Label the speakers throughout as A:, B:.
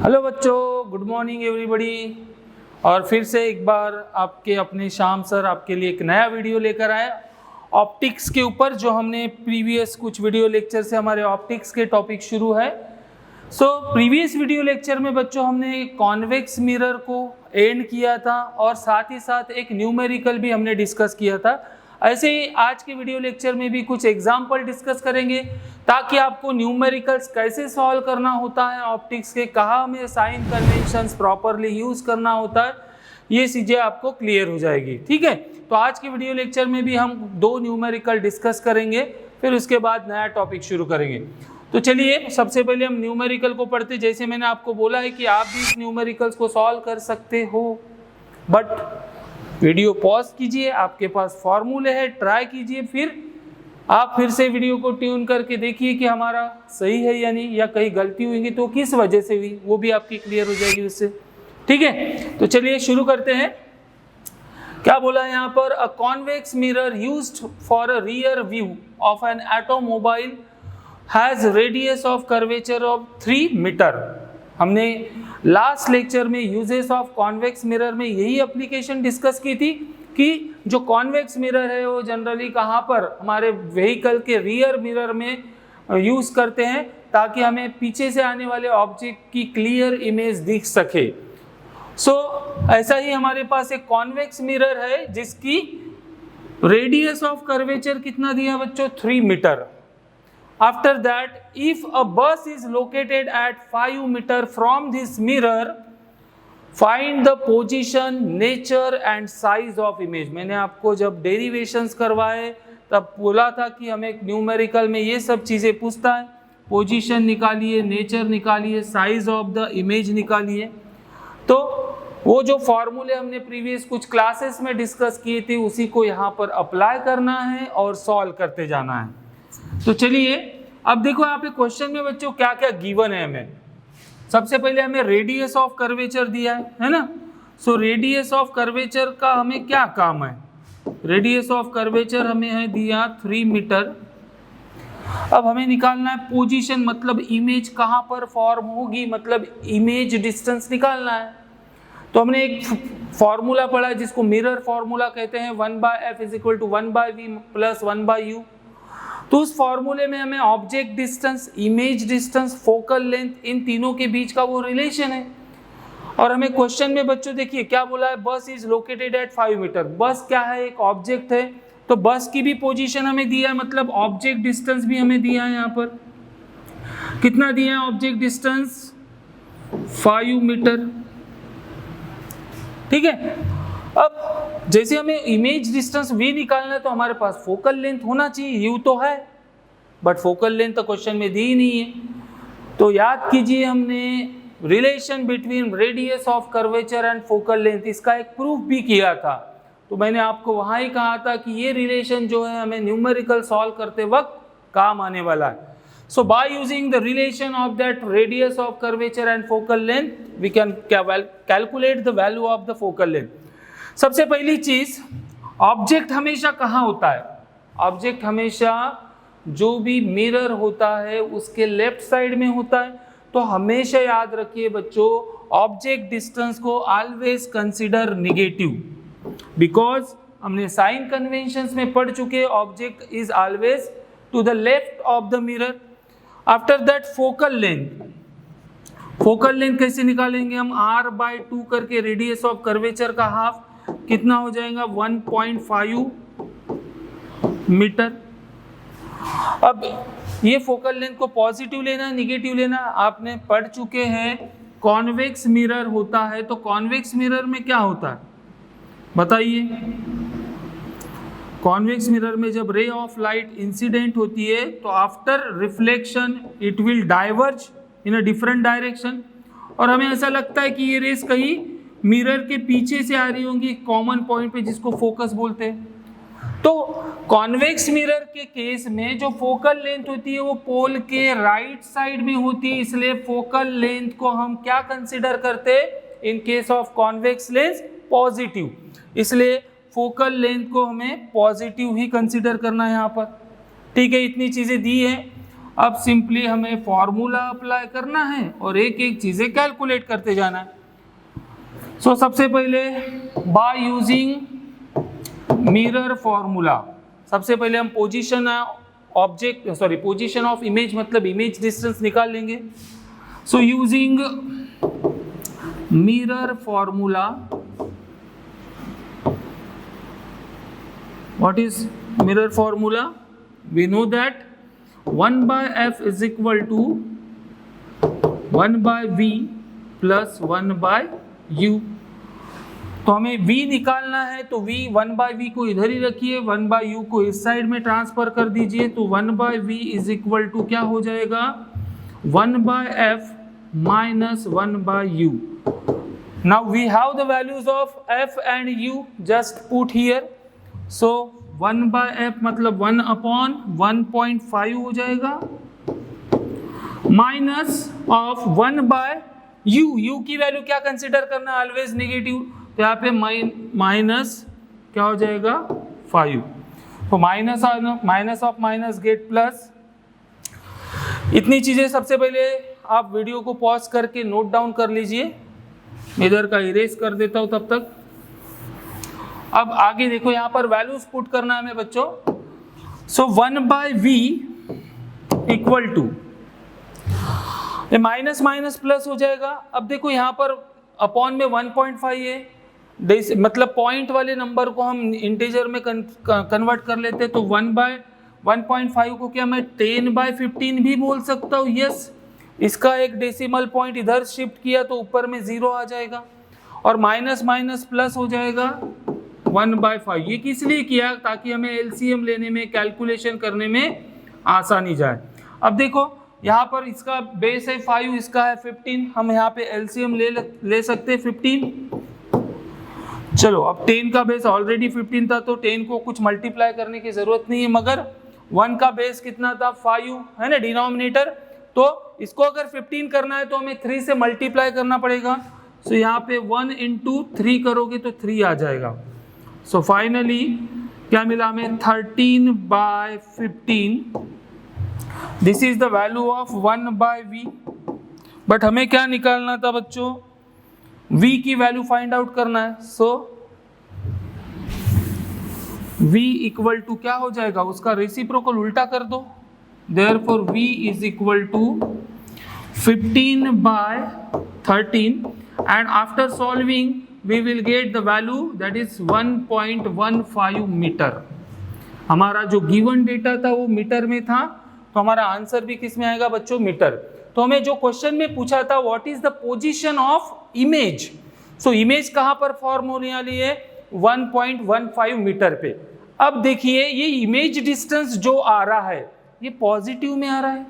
A: Hello बच्चों, good morning everybody. और फिर से एक बार आपके अपने श्याम सर आपके लिए एक नया वीडियो लेकर आए ऑप्टिक्स के ऊपर। जो हमने प्रीवियस कुछ वीडियो लेक्चर से हमारे ऑप्टिक्स के टॉपिक शुरू है। प्रीवियस वीडियो लेक्चर में बच्चों हमने कॉन्वेक्स मिरर को एंड किया था और साथ ही साथ एक न्यूमेरिकल भी हमने डिस्कस किया था। ऐसे ही आज के वीडियो लेक्चर में भी कुछ एग्जाम्पल डिस्कस करेंगे ताकि आपको न्यूमेरिकल्स कैसे सॉल्व करना होता है ऑप्टिक्स के, कहाँ हमें साइन कन्वेंशंस प्रॉपरली यूज करना होता है, ये चीज़ें आपको क्लियर हो जाएगी। ठीक है, तो आज के वीडियो लेक्चर में भी हम 2 न्यूमेरिकल डिस्कस करेंगे, फिर उसके बाद नया टॉपिक शुरू करेंगे। तो चलिए सबसे पहले हम न्यूमेरिकल को पढ़ते। जैसे मैंने आपको बोला है कि आप भी इस न्यूमेरिकल्स को सॉल्व कर सकते हो, बट वीडियो पॉज कीजिए, आपके पास फॉर्मूले है, ट्राई कीजिए, फिर आप फिर से वीडियो को ट्यून करके देखिए कि हमारा सही है या नहीं, या कहीं गलती हुई तो किस वजह से हुई, वो भी आपकी क्लियर हो जाएगी उससे। ठीक है, तो चलिए शुरू करते हैं। क्या बोला है यहाँ पर? A convex mirror used for a rear view of an automobile has radius of curvature of 3 metre. हमने लास्ट लेक्चर में यूजेस ऑफ कॉन्वेक्स मिरर में यही एप्लीकेशन डिस्कस की थी कि जो कॉन्वेक्स मिरर है वो जनरली कहाँ पर हमारे व्हीकल के रियर मिरर में यूज़ करते हैं ताकि हमें पीछे से आने वाले ऑब्जेक्ट की क्लियर इमेज दिख सके। ऐसा ही हमारे पास एक कॉन्वेक्स मिरर है जिसकी रेडियस ऑफ कर्वेचर कितना दिया बच्चों? 3 metre. After that, if a bus is located at 5 meter from this mirror, find the position, nature and size of image। मैंने आपको जब डेरिवेशंस करवाए तब बोला था कि हमें न्यूमेरिकल में ये सब चीज़ें पूछता है, पोजीशन निकालिए, नेचर निकालिए, साइज ऑफ द इमेज निकालिए। तो वो जो फॉर्मूले हमने प्रीवियस कुछ क्लासेस में डिस्कस किए थे उसी को यहाँ पर अप्लाई करना है और सॉल्व करते जाना है। तो चलिए अब देखो यहाँ पे क्वेश्चन में बच्चों क्या क्या गिवन है हमें। सबसे पहले हमें रेडियस ऑफ कर्वेचर दिया है ना। रेडियस ऑफ कर्वेचर का हमें क्या काम है? रेडियस ऑफ कर्वेचर हमें है दिया 3 मीटर। अब हमें निकालना है पोजीशन, मतलब इमेज कहाँ पर फॉर्म होगी, मतलब इमेज डिस्टेंस निकालना है। तो हमने एक फॉर्मूला पढ़ा है जिसको मिरर फॉर्मूला कहते हैं, 1/f = 1/v + 1/u। तो उस फॉर्मूले में हमें object distance, image distance, focal length, इन तीनों के बीच का वो रिलेशन है। और हमें क्वेश्चन में बच्चों देखिए क्या बोला है? बस इज लोकेटेड एट 5 मीटर। बस क्या है? एक ऑब्जेक्ट है, तो बस की भी पोजीशन हमें दिया है, मतलब ऑब्जेक्ट डिस्टेंस भी हमें दिया है। यहाँ पर कितना दिया है ऑब्जेक्ट डिस्टेंस? 5 मीटर। ठीक है, अब जैसे हमें इमेज डिस्टेंस v निकालना है तो हमारे पास फोकल लेंथ होना चाहिए, u तो है बट फोकल लेंथ तो क्वेश्चन में दी ही नहीं है। तो याद कीजिए हमने relation between radius of curvature and focal length, इसका एक प्रूफ भी किया था। तो मैंने आपको वहाँ ही कहा था कि ये रिलेशन जो है हमें न्यूमेरिकल सॉल्व करते वक्त काम आने वाला है। So by using the relation of that radius of curvature and focal length, we can calculate the value of the focal length. सबसे पहली चीज, ऑब्जेक्ट हमेशा कहाँ होता है? ऑब्जेक्ट हमेशा जो भी मिरर होता है उसके लेफ्ट साइड में होता है। तो हमेशा याद रखिए बच्चों, ऑब्जेक्ट डिस्टेंस को ऑलवेज कंसीडर नेगेटिव, बिकॉज हमने साइन कन्वेंशंस में पढ़ चुके, object is always to the left of the mirror. After that focal length, focal length कैसे निकालेंगे हम? r/2 करके रेडियस ऑफ कर्वेचर का हाफ कितना हो जाएगा? 1.5 मीटर। अब ये फोकल लेंथ को पॉजिटिव लेना है, निगेटिव लेना, आपने पढ़ चुके हैं। कॉन्वेक्स मिरर होता है, तो कॉन्वेक्स मिरर में क्या होता है बताइए? कॉन्वेक्स मिरर में जब रे ऑफ लाइट इंसिडेंट होती है तो after reflection it will diverge in a different direction, और हमें ऐसा लगता है कि ये रेस कहीं मिरर के पीछे से आ रही होंगी, कॉमन पॉइंट पे जिसको फोकस बोलते हैं। तो कॉन्वेक्स मिरर के केस में जो फोकल लेंथ होती है वो पोल के राइट साइड में होती है, इसलिए फोकल लेंथ को हम क्या कंसिडर करते हैं? In case of convex lens positive, इसलिए फोकल लेंथ को हमें पॉजिटिव ही कंसिडर करना है यहाँ पर। ठीक है, इतनी चीज़ें दी हैं। अब सिंपली हमें फॉर्मूला अप्लाई करना है और एक एक चीजें कैलकुलेट करते जाना है। सो सबसे पहले बाय यूजिंग मिरर फॉर्मूला, सबसे पहले हम पोजीशन ऑफ इमेज मतलब इमेज डिस्टेंस निकाल लेंगे। So using mirror formula, what is mirror formula? We know that 1/f is equal to 1/v plus 1/u। तो हमें v निकालना है, तो v 1/v को इधर ही रखिए, 1/u को इस साइड में ट्रांसफर कर दीजिए, तो 1/v इज इक्वल टू क्या हो जाएगा? 1/f minus 1/u। Now we have the values of f and u, just put here। So 1/f मतलब 1/1.5 हो जाएगा, माइनस ऑफ 1/u। u की वैल्यू क्या कंसिडर करना? ऑलवेज नेगेटिव, तो यहाँ पे माइनस क्या हो जाएगा? 5। तो minus of minus gate plus. इतनी चीजें सबसे पहले आप वीडियो को पॉज करके नोट डाउन कर लीजिए, इधर का इरेज कर देता हूं तब तक। अब आगे देखो, यहाँ पर वैल्यूज पुट करना है हमें बच्चों। So 1/v equal to minus minus plus हो जाएगा। अब देखो यहाँ पर अपॉन में 1.5 है, मतलब पॉइंट वाले नंबर को हम इंटीजर में कन्वर्ट कर लेते हैं, तो 1/1.5 को क्या मैं 10/15 भी बोल सकता हूँ? यस। इसका एक डेसिमल पॉइंट इधर शिफ्ट किया तो ऊपर में 0 आ जाएगा और माइनस माइनस प्लस हो जाएगा 1/5। ये किस लिए किया? ताकि हमें एलसीएम लेने में, कैलकुलेशन करने में आसानी जाए। अब देखो यहाँ पर इसका बेस है 5, इसका है 15, हम यहाँ पे एलसीएम ले सकते हैं 15। चलो अब 10 का बेस ऑलरेडी 15 था, तो 10 को कुछ मल्टीप्लाई करने की जरूरत नहीं है, मगर 1 का बेस कितना था? 5 है ना डिनोमिनेटर। तो इसको अगर 15 करना है तो हमें 3 से मल्टीप्लाई करना पड़ेगा। सो यहाँ पे 1 × 3 करोगे तो 3 आ जाएगा। सो फाइनली क्या मिला हमें? 13/15। This is the value of 1/v। But हमें क्या निकालना था बच्चों? v की वैल्यू फाइंड आउट करना है। सो v इक्वल टू क्या हो जाएगा? उसका रेसिप्रोकल उल्टा कर दो। Therefore v is equal to 15/13 and after solving we will get the value that is 1.15 metre. हमारा जो गिवन डेटा था वो मीटर में था, तो हमारा आंसर भी किस में आएगा बच्चों? मीटर। तो हमें जो क्वेश्चन में पूछा था what is the position of image, so image कहाँ पर फॉर्म होने वाली है? 1.15 मीटर पे। अब देखिए ये इमेज डिस्टेंस जो आ रहा है ये पॉजिटिव में आ रहा है,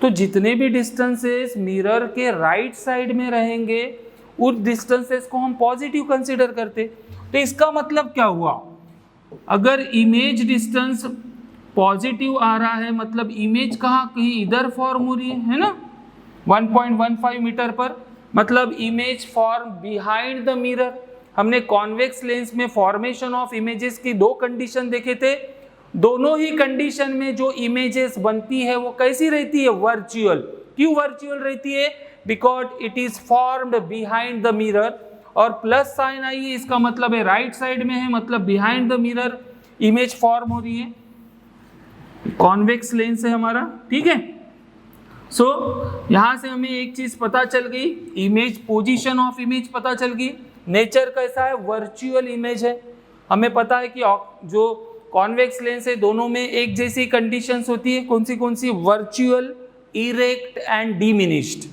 A: तो जितने भी डिस्टेंसेस मिरर के राइट साइड में रहेंगे उस डिस्टेंसेस को हम पॉजिटिव कंसीडर करते। तो इसका मतलब क्या हुआ? अगर इमेज डिस्टेंस पॉजिटिव आ रहा है मतलब इमेज कहाँ? कहीं इधर फॉर्म हो रही है ना 1.15 मीटर पर, मतलब image form behind the mirror. हमने कॉन्वेक्स लेंस में फॉर्मेशन ऑफ इमेजेस की 2 कंडीशन देखे थे। दोनों ही कंडीशन में जो इमेजेस बनती है वो कैसी रहती है? वर्चुअल। क्यों वर्चुअल रहती है? Because it is formed behind the mirror. और प्लस साइन आई है, इसका मतलब है राइट साइड में है, मतलब behind the mirror image form हो रही है। कॉन्वेक्स लेंस है हमारा, ठीक है। सो यहां से हमें एक चीज पता चल गई, इमेज पोजीशन ऑफ इमेज पता चल गई। नेचर कैसा है? वर्चुअल इमेज है। हमें पता है कि जो कॉन्वेक्स लेंस है दोनों में एक जैसी कंडीशंस होती है। कौन सी? Virtual, erect and diminished.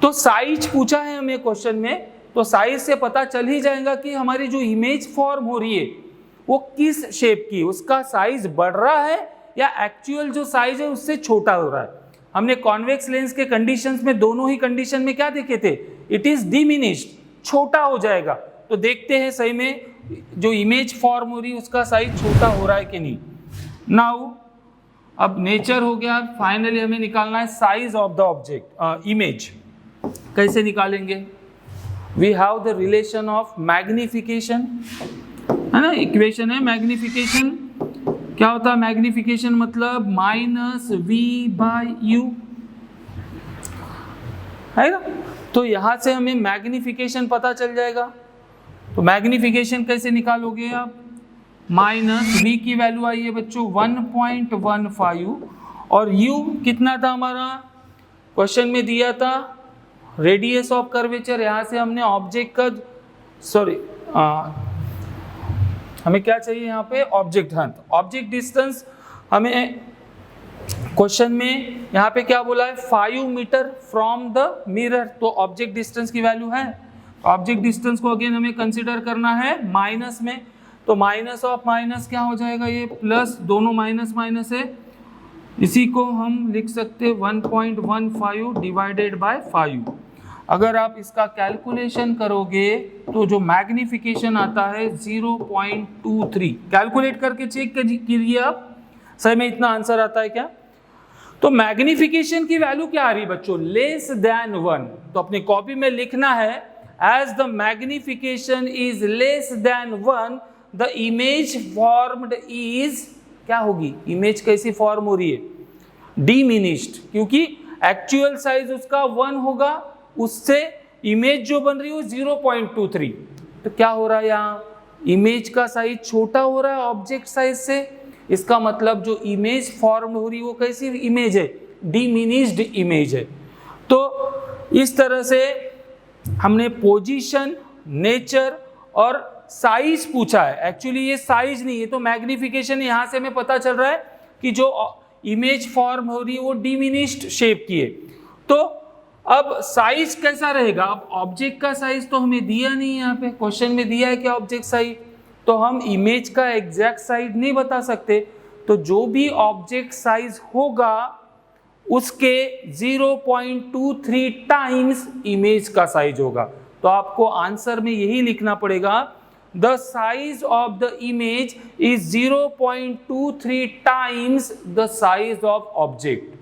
A: तो साइज पूछा है हमें क्वेश्चन में, तो साइज से पता चल ही जाएगा कि हमारी जो इमेज फॉर्म हो रही है वो किस शेप की, उसका साइज बढ़ रहा है या एक्चुअल जो साइज है उससे छोटा हो रहा है। हमने कॉन्वेक्स लेंस के कंडीशंस में दोनों ही कंडीशन में क्या देखे थे? इट इज डिमिनिश्ड, छोटा हो जाएगा। तो देखते हैं सही में जो इमेज फॉर्म हो रही है उसका साइज छोटा हो रहा है कि नहीं। नाउ अब नेचर हो गया, फाइनली हमें निकालना है size of the object, image. कैसे निकालेंगे? We have the relation of magnification, है ना, इक्वेशन है मैग्निफिकेशन। क्या होता है मैग्निफिकेशन, मतलब -v/u है ना। तो यहां से हमें मैग्निफिकेशन पता चल जाएगा। तो मैग्निफिकेशन कैसे निकालोगे आप, -v की वैल्यू आई है बच्चों 1.15 और u कितना था हमारा, क्वेश्चन में दिया था रेडियस ऑफ कर्वेचर। यहां से हमने ऑब्जेक्ट का हमें क्या चाहिए यहाँ पे, ऑब्जेक्ट, हाँ ऑब्जेक्ट डिस्टेंस हमें क्वेश्चन में यहाँ पे क्या बोला है 5 मीटर फ्रॉम द मिरर। तो ऑब्जेक्ट डिस्टेंस की वैल्यू है, ऑब्जेक्ट डिस्टेंस को अगेन हमें कंसीडर करना है माइनस में। तो माइनस ऑफ माइनस क्या हो जाएगा, ये प्लस, दोनों माइनस माइनस है, इसी को हम लिख सकते हैं 1.15 डिवाइडेड बाय 5। अगर आप इसका कैलकुलेशन करोगे तो जो मैग्निफिकेशन आता है 0.23। कैलकुलेट करके चेक कीजिए आप सही में इतना आंसर आता है क्या। तो मैग्निफिकेशन की वैल्यू क्या आ रही है बच्चों, लेस देन 1। तो अपनी कॉपी में लिखना है as the magnification is less than 1 the image formed is, क्या होगी, इमेज कैसी फॉर्म हो रही है, डिमिनिश्ड, क्योंकि एक्चुअल साइज उसका 1 होगा, उससे इमेज जो बन रही है वो 0.23। तो क्या हो रहा है यहाँ, इमेज का साइज छोटा हो रहा है ऑब्जेक्ट साइज से। इसका मतलब जो इमेज फॉर्म हो रही है वो कैसी इमेज है, डिमिनिश्ड इमेज है। तो इस तरह से हमने पोजीशन, नेचर और साइज पूछा है। एक्चुअली ये साइज नहीं है, तो मैग्निफिकेशन यहां से हमें पता चल रहा है कि जो इमेज फॉर्म हो रही है वो डिमिनिश्ड शेप की है। तो अब साइज कैसा रहेगा, अब ऑब्जेक्ट का साइज तो हमें दिया नहीं, यहाँ पे क्वेश्चन में दिया है क्या ऑब्जेक्ट साइज, तो हम इमेज का एग्जैक्ट साइज नहीं बता सकते। तो जो भी ऑब्जेक्ट साइज होगा उसके 0.23 टाइम्स इमेज का साइज होगा। तो आपको आंसर में यही लिखना पड़ेगा, the size of the image is 0.23 times the size of object.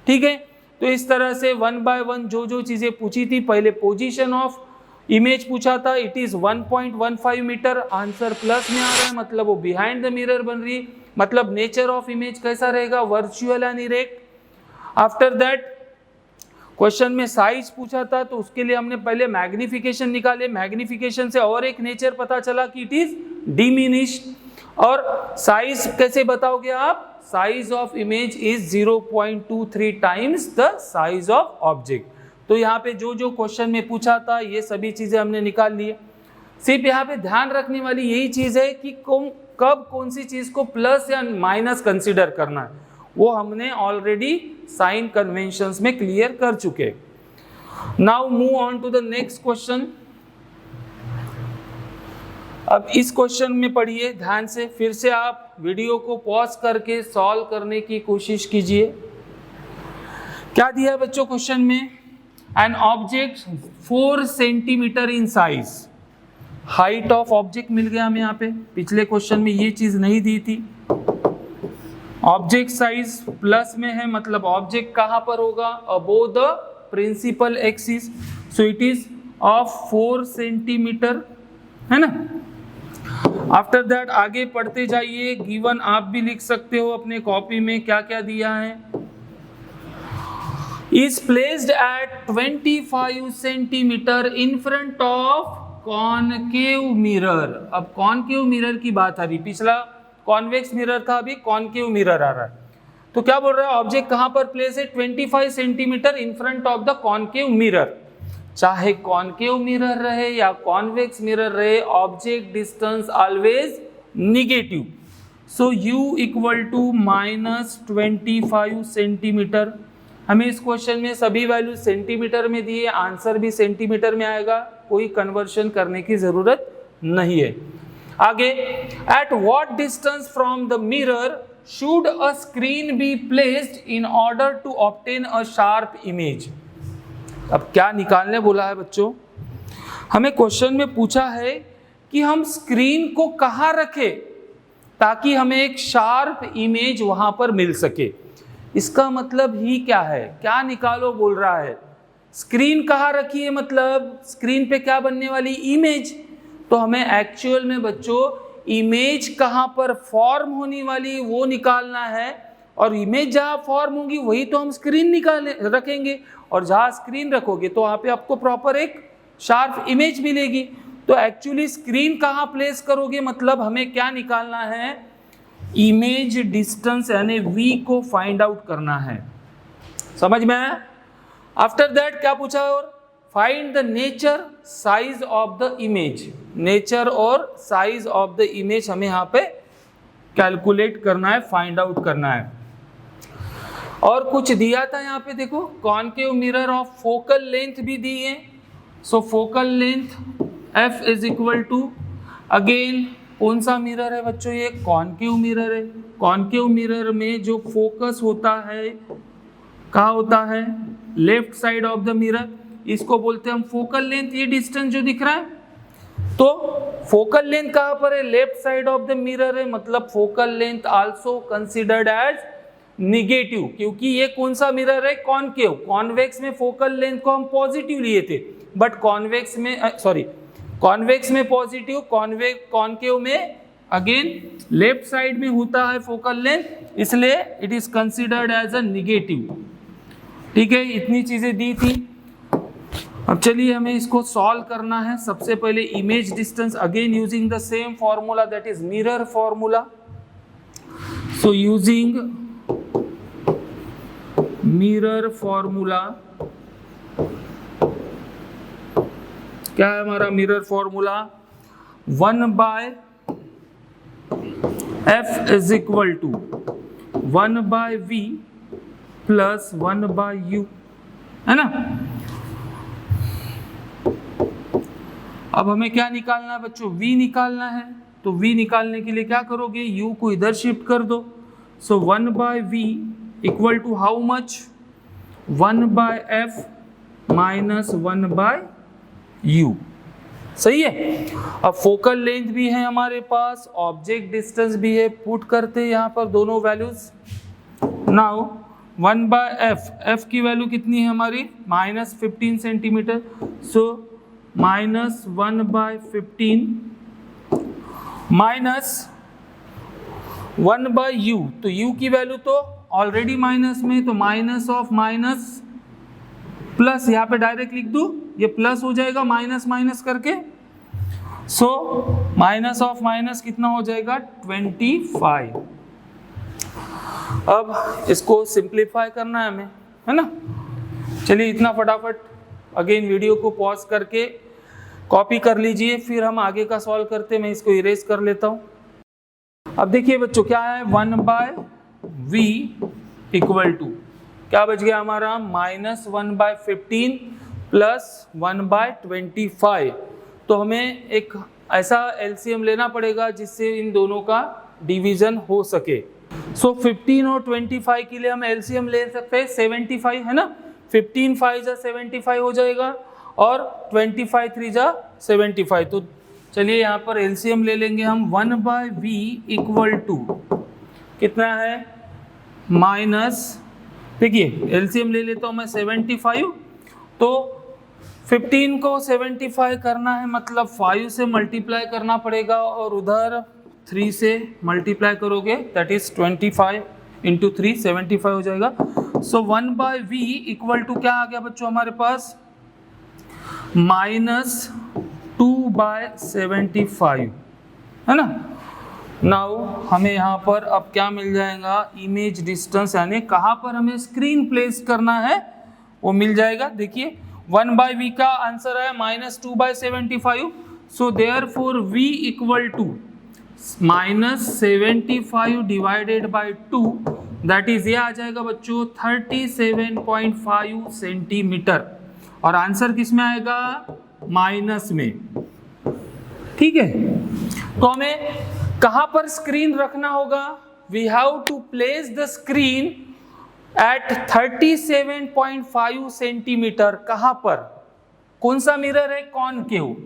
A: ठीक है, तो इस तरह से 1 बाय 1 जो चीजें पूछी थी, पहले पोजीशन ऑफ इमेज पूछा था, it is 1.15 metre, answer plus में आ रहा है, मतलब वो बिहाइंड द मिरर बन रही है। मतलब नेचर ऑफ इमेज कैसा रहेगा, virtual and erect. After that question में साइज पूछा था, तो उसके लिए हमने पहले मैग्निफिकेशन निकाले, मैग्निफिकेशन से और एक नेचर पता चला कि इट इज डिमिनिश्ड। और साइज कैसे बताओगे आप, size of image is 0.23 times the size of object. तो यहाँ पे जो क्वेश्चन में पूछा था ये सभी चीजें हमने निकाल ली। सिर्फ यहाँ पे ध्यान रखने वाली यही चीज है कि कब कौन सी चीज को प्लस या माइनस कंसीडर करना है, वो हमने ऑलरेडी साइन कन्वेंशंस में क्लियर कर चुके। Now move on to the next question. अब इस क्वेश्चन में पढ़िए ध्यान से, फिर से आप वीडियो को पॉज करके सॉल्व करने की कोशिश कीजिए। क्या दिया है बच्चों क्वेश्चन में, an object 4 centimetre in size, height of object मिल गया हमें यहाँ पे, पिछले क्वेश्चन में ये चीज नहीं दी थी। ऑब्जेक्ट साइज प्लस में है, मतलब ऑब्जेक्ट कहां पर होगा, above the principal axis, so it is of 4 centimetre, है ना। आफ्टर दैट आगे पढ़ते जाइए, गिवन आप भी लिख सकते हो अपने कॉपी में क्या क्या दिया है। Is placed at 25 centimetre in front of concave mirror. अब कॉनकेव मिरर की बात आ रही, पिछला कॉन्वेक्स मिरर था, अभी कॉनकेव मिरर आ रहा है। तो क्या बोल रहा है, ऑब्जेक्ट कहां पर प्लेस है, 25 centimetre in front of the concave mirror. चाहे कॉनकेव मिरर रहे या कॉन्वेक्स मिरर रहे, object distance always negative. So u equal to -25 centimetre. हमें इस क्वेश्चन में सभी वैल्यू सेंटीमीटर में दिए, आंसर भी सेंटीमीटर में आएगा, कोई कन्वर्शन करने की जरूरत नहीं है। आगे, at what distance from the mirror should a screen be placed in order to obtain a sharp image. अब क्या निकालने बोला है बच्चों, हमें क्वेश्चन में पूछा है कि हम स्क्रीन को कहाँ रखें ताकि हमें एक शार्प इमेज वहां पर मिल सके। इसका मतलब ही क्या है, क्या निकालो बोल रहा है, स्क्रीन कहाँ रखी है, मतलब स्क्रीन पे क्या बनने वाली, इमेज। तो हमें एक्चुअल में बच्चों इमेज कहाँ पर फॉर्म होने वाली वो निकालना है, और इमेज जहाँ फॉर्म होगी वही तो हम स्क्रीन रखेंगे, और जहाँ स्क्रीन रखोगे तो वहाँ पे आपको प्रॉपर एक शार्प इमेज मिलेगी। तो एक्चुअली स्क्रीन कहाँ प्लेस करोगे, मतलब हमें क्या निकालना है, इमेज डिस्टेंस यानी v को फाइंड आउट करना है। समझ में आया? आफ्टर दैट क्या पूछा, और find the nature size of the image. Nature और साइज ऑफ द इमेज हमें यहाँ पे कैलकुलेट करना है, फाइंड आउट करना है। और कुछ दिया था यहाँ पे, देखो concave mirror of focal length भी दी है। So focal length f is equal to, again कौन सा मिरर है बच्चों, ये कॉनकेव मिरर है। कॉनकेव मिरर में जो फोकस होता है कहाँ होता है, left side of the mirror, इसको बोलते हैं हम फोकल लेंथ। ये डिस्टेंस जो दिख रहा है, तो फोकल लेंथ कहाँ पर है, left side of the mirror है, मतलब focal length also considered as negative, क्योंकि ये कौन सा मिरर है, कॉनकेव। कॉन्वेक्स में फोकल लेंथ को हम पॉजिटिव लिए थे, बट कॉन्वेक्स में पॉजिटिव, कॉनकेव में अगेन लेफ्ट साइड में होता है फोकल लेंथ, इसलिए it is considered as a negative. ठीक है, इतनी चीजें दी थी। अब चलिए हमें इसको सॉल्व करना है। सबसे पहले image distance, again using the same formula, that is mirror formula. So using mirror formula, क्या है हमारा mirror formula, 1/f is equal to 1/v plus 1/u, है ना। अब हमें क्या निकालना है बच्चों, v निकालना है। तो v निकालने के लिए क्या करोगे, u को इधर शिफ्ट कर दो। So 1/v equal to how much, 1/f minus 1/u। सही है। अब फोकल लेंथ भी है हमारे पास, ऑब्जेक्ट डिस्टेंस भी है, पुट करते हैं यहाँ पर दोनों वैल्यूज। नाउ 1/f, f की वैल्यू कितनी है हमारी, -15 सेंटीमीटर। सो -1/15 माइनस 1/u, तो u की वैल्यू तो ऑलरेडी माइनस में, तो माइनस ऑफ माइनस प्लस, यहाँ पे डायरेक्ट लिख दूं, ये प्लस हो जाएगा माइनस माइनस करके। सो माइनस ऑफ माइनस कितना हो जाएगा, 25। अब इसको सिंप्लीफाई करना है हमें, है ना। चलिए इतना फटाफट अगेन वीडियो को पॉज करके कॉपी कर लीजिए, फिर हम आगे का सॉल्व करते हैं। मैं इसको इरेज कर लेता हूँ। अब देखिए बच्चों क्या है, 1/v इक्वल टू क्या बच गया हमारा, -1/15 प्लस 1/25। तो हमें एक ऐसा एलसीएम लेना पड़ेगा जिससे इन दोनों का डिवीजन हो सके। सो 15 और 25 के लिए हम एलसीएम ले सकते हैं 75, है ना। 15 5 जा 75 हो जाएगा, और 25 3 जा 75। तो चलिए यहाँ पर एलसीएम ले लेंगे हम। 1/v इक्वल टू कितना है, माइनस, देखिए एलसीएम ले लेता हूँ मैं 75। तो 15 को 75 करना है, मतलब 5 से मल्टीप्लाई करना पड़ेगा, और उधर 3 से मल्टीप्लाई करोगे, दैट इज 25 इंटू 3, 75 हो जाएगा। सो 1/v इक्वल टू क्या आ गया बच्चों हमारे पास, -2/75, है ना। नाउ हमें यहाँ पर अब क्या मिल जाएगा, इमेज डिस्टेंस, यानी कहाँ पर हमें स्क्रीन प्लेस करना है वो मिल जाएगा। देखिए 1/v का आंसर है -2/75। So therefore v equal to -75 divided by 2, that is ये आ जाएगा बच्चों 37.5 सेंटीमीटर, और आंसर किस में आएगा, माइनस में। ठीक है, तो हमें कहां पर स्क्रीन रखना होगा, we have to place the screen at 37.5 centimetre. कहां पर, कौन सा मिरर है, कॉनकेव।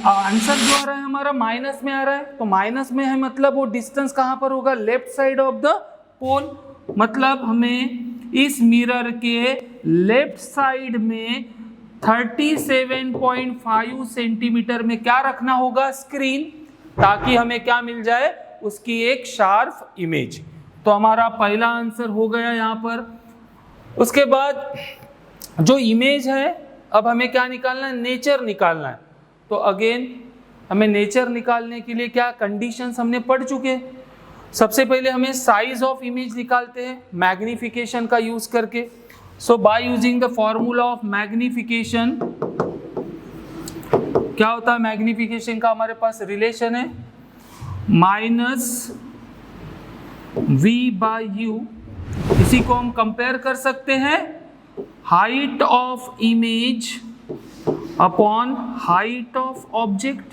A: आंसर जो आ रहा है हमारा माइनस में आ रहा है, तो माइनस में है मतलब वो डिस्टेंस कहां पर होगा, लेफ्ट साइड ऑफ द पोल। मतलब हमें इस मिरर के लेफ्ट साइड में 37.5 सेंटीमीटर में क्या रखना होगा, स्क्रीन। ताकि हमें क्या मिल जाए, उसकी एक शार्प इमेज। तो हमारा पहला आंसर हो गया यहाँ पर। उसके बाद जो इमेज है, अब हमें क्या निकालना है, नेचर निकालना है। तो अगेन हमें नेचर निकालने के लिए क्या कंडीशंस हमने पढ़ चुके। सबसे पहले हमें साइज ऑफ इमेज निकालते हैं मैग्निफिकेशन का यूज करके। So by using the formula of magnification, क्या होता है मैग्निफिकेशन का, हमारे पास रिलेशन है -v/u। इसी को हम कंपेयर कर सकते हैं height of image upon height of object.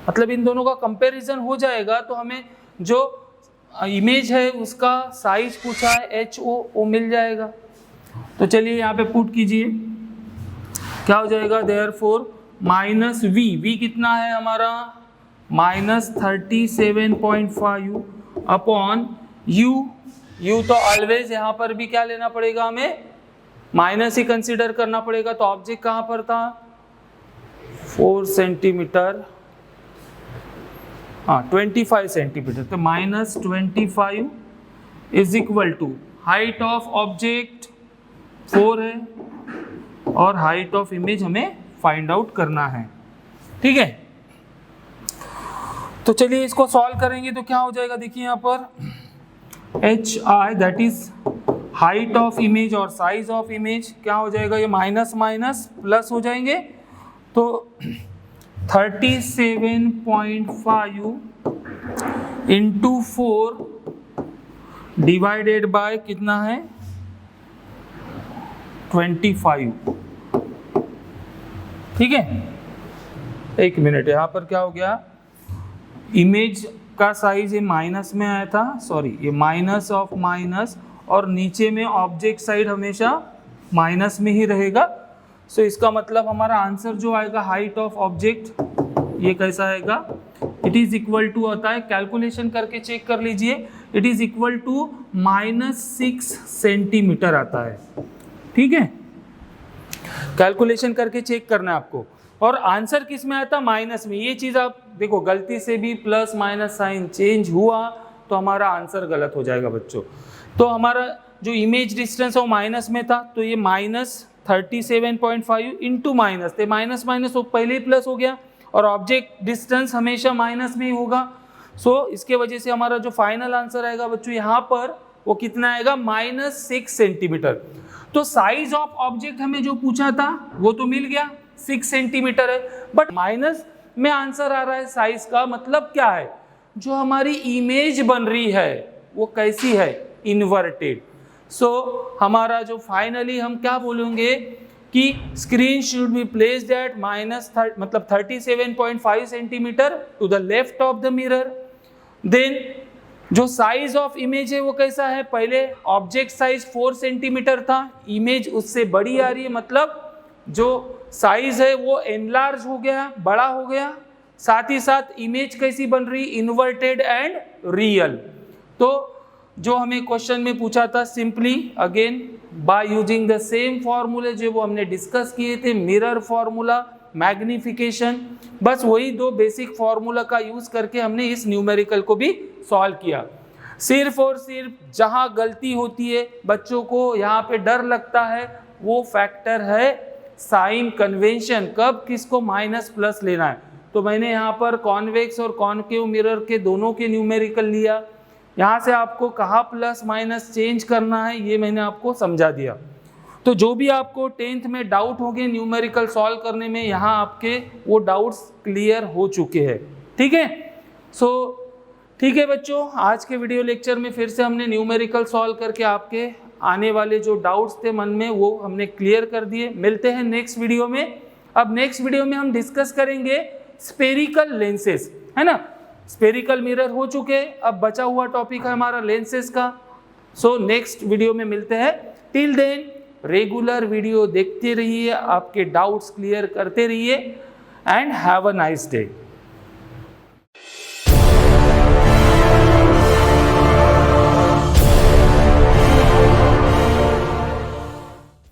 A: मतलब इन दोनों का कंपैरिजन हो जाएगा तो हमें जो इमेज है उसका साइज पूछा है HO मिल जाएगा। तो चलिए यहाँ पे पुट कीजिए, क्या हो जाएगा, देयरफॉर -v कितना है हमारा, -37.5 अपॉन u तो ऑलवेज यहाँ पर भी क्या लेना पड़ेगा, हमें माइनस ही कंसीडर करना पड़ेगा। तो ऑब्जेक्ट कहाँ पर था, 4 सेंटीमीटर, 25 सेंटीमीटर। तो -25 is equal to height of object 4 है और हाइट ऑफ इमेज हमें फाइंड आउट करना है। ठीक है, तो चलिए इसको सॉल्व करेंगे तो क्या हो जाएगा, देखिए यहाँ पर HI that is height of image और साइज ऑफ इमेज क्या हो जाएगा, ये माइनस माइनस प्लस हो जाएंगे। तो 37.5 इंटू 4 डिवाइडेड बाय कितना है 25। ठीक है, एक मिनट, यहाँ पर क्या हो गया, इमेज का साइज ये माइनस में आया था, सॉरी ये माइनस ऑफ माइनस, और नीचे में ऑब्जेक्ट साइड हमेशा माइनस में ही रहेगा। सो इसका मतलब हमारा आंसर जो आएगा हाइट ऑफ ऑब्जेक्ट, ये कैसा आएगा, इट इज इक्वल टू होता है, कैलकुलेशन करके चेक कर लीजिए, it is equal to -6 centimetre आता है। ठीक है, कैलकुलेशन करके चेक करना है आपको। और आंसर किस में आया था, माइनस में। ये चीज़ आप देखो, गलती से भी प्लस माइनस साइन चेंज हुआ तो हमारा आंसर गलत हो जाएगा बच्चों। तो हमारा जो इमेज डिस्टेंस है वो माइनस में था, तो ये -37.5 इंटू माइनस थे, माइनस माइनस वो पहले ही प्लस हो गया, और ऑब्जेक्ट डिस्टेंस हमेशा माइनस में ही होगा। सो इसके वजह से हमारा जो फाइनल आंसर आएगा बच्चों यहाँ पर वो कितना आएगा, -6 सेंटीमीटर। तो साइज ऑफ ऑब्जेक्ट हमें जो पूछा था वो तो मिल गया, 6 सेंटीमीटर है, बट माइनस में आंसर आ रहा है साइज का। मतलब क्या है, जो हमारी इमेज बन रही है वो कैसी है, इन्वर्टेड। सो हमारा जो फाइनली हम क्या बोलेंगे कि screen should be placed at मतलब 37.5 centimetre to the left of the mirror. Then जो साइज ऑफ इमेज है वो कैसा है, पहले ऑब्जेक्ट साइज 4 सेंटीमीटर था, इमेज उससे बड़ी आ रही है, मतलब जो साइज है वो एनलार्ज हो गया, बड़ा हो गया। साथ ही साथ इमेज कैसी बन रही, इन्वर्टेड एंड रियल। तो जो हमें क्वेश्चन में पूछा था, simply again bye using the same फॉर्मूले जो वो हमने डिस्कस किए थे, मिरर फॉर्मूला, मैग्निफिकेशन, बस वही 2 बेसिक फॉर्मूला का यूज करके हमने इस न्यूमेरिकल को भी सॉल्व किया। सिर्फ और सिर्फ जहां गलती होती है बच्चों को, यहाँ पे डर लगता है, वो फैक्टर है साइन कन्वेंशन, कब किसको माइनस प्लस लेना है। तो मैंने यहाँ पर कॉन्वेक्स और कॉनकेव मिरर के दोनों के न्यूमेरिकल लिया, यहाँ से आपको कहाँ प्लस माइनस चेंज करना है ये मैंने आपको समझा दिया। तो जो भी आपको 10th में डाउट होंगे न्यूमेरिकल सॉल्व करने में, यहाँ आपके वो डाउट्स क्लियर हो चुके हैं। ठीक है, सो ठीक है बच्चों, आज के वीडियो लेक्चर में फिर से हमने न्यूमेरिकल सॉल्व करके आपके आने वाले जो डाउट्स थे मन में वो हमने क्लियर कर दिए। मिलते हैं नेक्स्ट वीडियो में। अब नेक्स्ट वीडियो में हम डिस्कस करेंगे स्फेरिकल लेंसेज, है ना। स्फेरिकल मिरर हो चुके, अब बचा हुआ टॉपिक है हमारा लेंसेज का। सो नेक्स्ट वीडियो में मिलते हैं। टिल देन रेगुलर वीडियो देखते रहिए, आपके डाउट्स क्लियर करते रहिए, and have a nice day.